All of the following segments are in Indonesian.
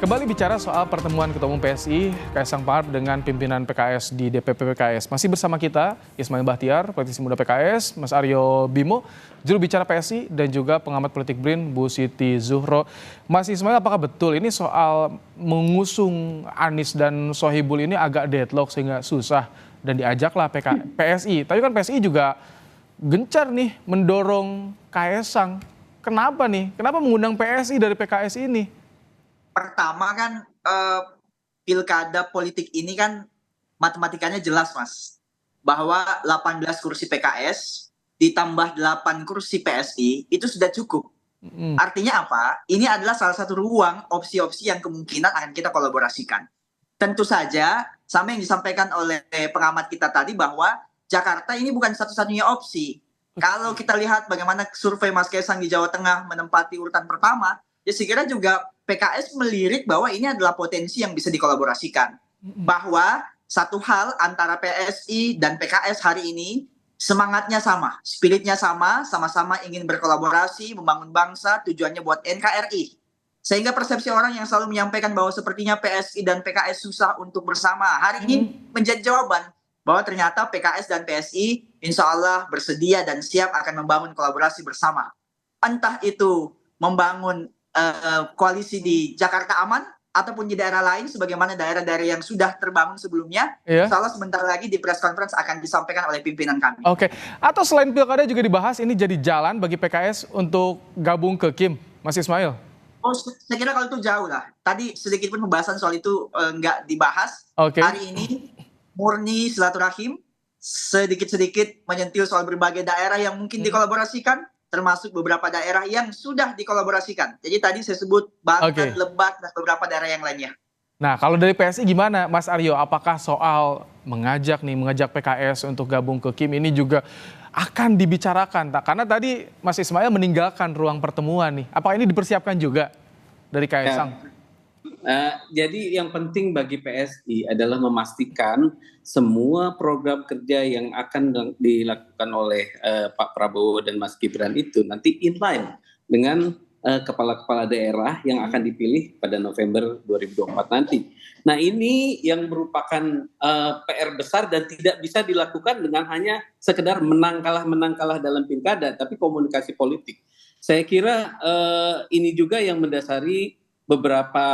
Kembali bicara soal pertemuan Ketua Umum PSI, Kaisang Pangarep dengan pimpinan PKS di DPP PKS. Masih bersama kita, Ismail Bahtiar, politisi muda PKS, Mas Aryo Bimo, juru bicara PSI, dan juga pengamat politik BRIN, Bu Siti Zuhro. Mas Ismail, apakah betul ini soal mengusung Anies dan Sohibul ini agak deadlock sehingga susah dan diajaklah PSI. Tapi kan PSI juga gencar nih mendorong Kaisang. Kenapa nih? Kenapa mengundang PSI dari PKS ini? Pertama kan pilkada politik ini kan matematikanya jelas, Mas. Bahwa 18 kursi PKS ditambah 8 kursi PSI itu sudah cukup. Artinya apa? Ini adalah salah satu ruang opsi-opsi yang kemungkinan akan kita kolaborasikan. Tentu saja sama yang disampaikan oleh pengamat kita tadi bahwa Jakarta ini bukan satu-satunya opsi. Kalau kita lihat bagaimana survei Mas Kaisang di Jawa Tengah menempati urutan pertama, ya saya kira juga PKS melirik bahwa ini adalah potensi yang bisa dikolaborasikan. Bahwa satu hal antara PSI dan PKS hari ini semangatnya sama, spiritnya sama, sama-sama ingin berkolaborasi, membangun bangsa, tujuannya buat NKRI. Sehingga persepsi orang yang selalu menyampaikan bahwa sepertinya PSI dan PKS susah untuk bersama, hari ini menjadi jawaban bahwa ternyata PKS dan PSI insya Allah bersedia dan siap akan membangun kolaborasi bersama. Entah itu membangun koalisi di Jakarta aman ataupun di daerah lain sebagaimana daerah-daerah yang sudah terbangun sebelumnya. Insya Allah sebentar lagi di press conference akan disampaikan oleh pimpinan kami. Oke. Atau selain pilkada juga dibahas ini jadi jalan bagi PKS untuk gabung ke Kim, Mas Ismail? Oh, saya kira kalau itu jauh lah. Tadi sedikit pun pembahasan soal itu nggak dibahas. Hari ini murni silaturahim, sedikit-sedikit menyentil soal berbagai daerah yang mungkin dikolaborasikan, termasuk beberapa daerah yang sudah dikolaborasikan. Jadi tadi saya sebut Banten, Lebak, dan beberapa daerah yang lainnya. Nah, kalau dari PSI gimana, Mas Aryo? Apakah soal mengajak PKS untuk gabung ke Kim ini juga akan dibicarakan? Karena tadi Mas Ismail meninggalkan ruang pertemuan nih. Apakah ini dipersiapkan juga dari Kaisang? Jadi yang penting bagi PSI adalah memastikan semua program kerja yang akan dilakukan oleh Pak Prabowo dan Mas Gibran itu nanti inline dengan kepala-kepala daerah yang akan dipilih pada November 2024 nanti. Nah, ini yang merupakan PR besar dan tidak bisa dilakukan dengan hanya sekedar menang kalah dalam pilkada, tapi komunikasi politik. Saya kira ini juga yang mendasari beberapa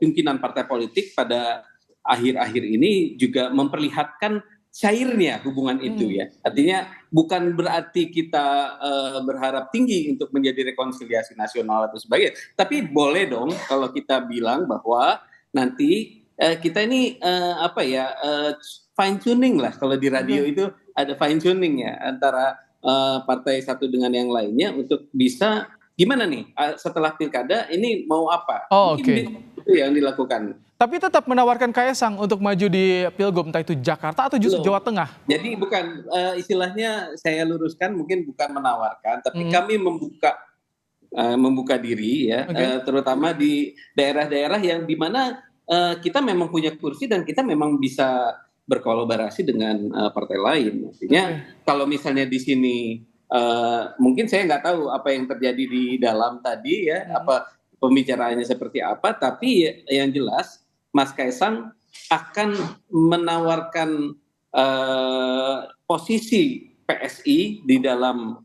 pimpinan partai politik pada akhir-akhir ini juga memperlihatkan cairnya hubungan itu ya. Artinya bukan berarti kita berharap tinggi untuk menjadi rekonsiliasi nasional atau sebagainya. Tapi boleh dong kalau kita bilang bahwa nanti kita ini fine tuning lah, kalau di radio itu ada fine tuning ya antara partai satu dengan yang lainnya untuk bisa gimana nih setelah pilkada ini mau apa? Itu yang dilakukan. Tapi tetap menawarkan Kaisang untuk maju di Pilgub, entah itu Jakarta atau justru Jawa Tengah. Jadi bukan istilahnya saya luruskan, mungkin bukan menawarkan, tapi kami membuka diri ya, terutama di daerah-daerah yang dimana kita memang punya kursi dan kita memang bisa berkolaborasi dengan partai lain. Artinya kalau misalnya di sini mungkin saya nggak tahu apa yang terjadi di dalam tadi ya, apa pembicaraannya seperti apa, tapi yang jelas Mas Kaisang akan menawarkan posisi PSI di dalam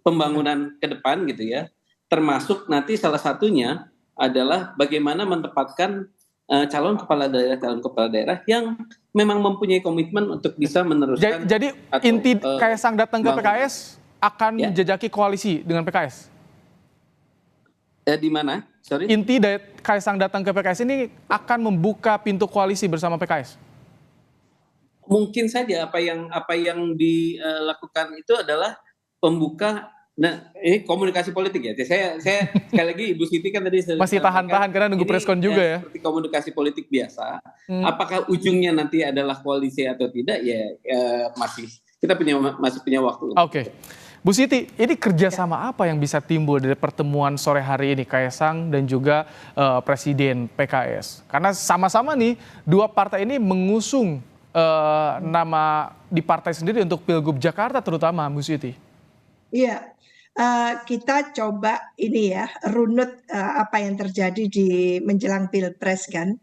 pembangunan ke depan gitu ya, termasuk nanti salah satunya adalah bagaimana menempatkan calon kepala daerah yang memang mempunyai komitmen untuk bisa meneruskan. Jadi inti Kaisang datang ke PKS akan menjajaki koalisi dengan PKS? Di mana? Sorry? Inti dari Kaisang datang ke PKS ini akan membuka pintu koalisi bersama PKS? Mungkin saja apa yang dilakukan itu adalah pembuka. Nah, ini komunikasi politik ya. Saya sekali lagi Ibu Siti kan tadi masih tahan-tahan karena nunggu preskon juga ya. Seperti komunikasi politik biasa. Apakah ujungnya nanti adalah koalisi atau tidak ya, kita masih punya waktu. Oke. Bu Siti, ini kerjasama apa yang bisa timbul dari pertemuan sore hari ini Kaisang dan juga Presiden PKS? Karena sama-sama nih dua partai ini mengusung nama di partai sendiri untuk Pilgub Jakarta terutama, Bu Siti. Iya, kita coba ini ya runut apa yang terjadi di menjelang Pilpres kan.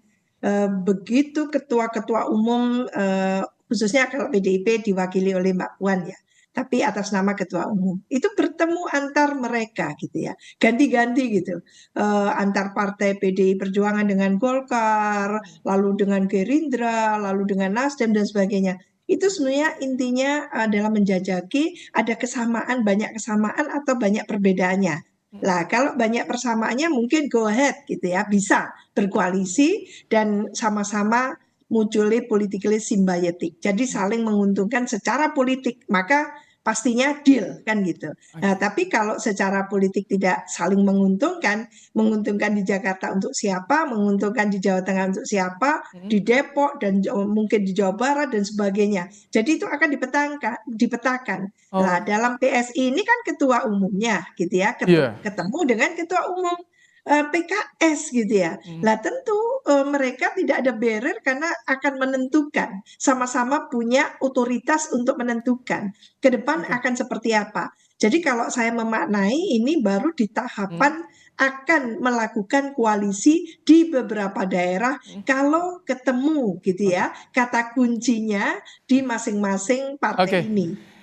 Begitu ketua-ketua umum khususnya kalau PDIP diwakili oleh Mbak Puan ya, tapi atas nama ketua umum itu bertemu antar mereka gitu ya, ganti-ganti gitu, antar partai PDI Perjuangan dengan Golkar, lalu dengan Gerindra, lalu dengan Nasdem dan sebagainya. Itu sebenarnya intinya adalah menjajaki ada kesamaan, banyak kesamaan atau banyak perbedaannya. Lah, kalau banyak persamaannya mungkin go ahead gitu ya, bisa berkoalisi dan sama-sama munculnya politically symbiotic. Jadi saling menguntungkan secara politik, maka pastinya deal kan gitu. Nah, tapi kalau secara politik tidak saling menguntungkan di Jakarta untuk siapa, menguntungkan di Jawa Tengah untuk siapa, di Depok dan mungkin di Jawa Barat dan sebagainya. Jadi itu akan dipetakan. Nah, dalam PSI ini kan ketua umumnya gitu ya, ketemu dengan ketua umum PKS gitu ya. Lah tentu mereka tidak ada barrier karena akan menentukan, sama-sama punya otoritas untuk menentukan ke depan akan seperti apa. Jadi kalau saya memaknai ini baru di tahapan akan melakukan koalisi di beberapa daerah kalau ketemu gitu ya, kata kuncinya di masing-masing partai ini.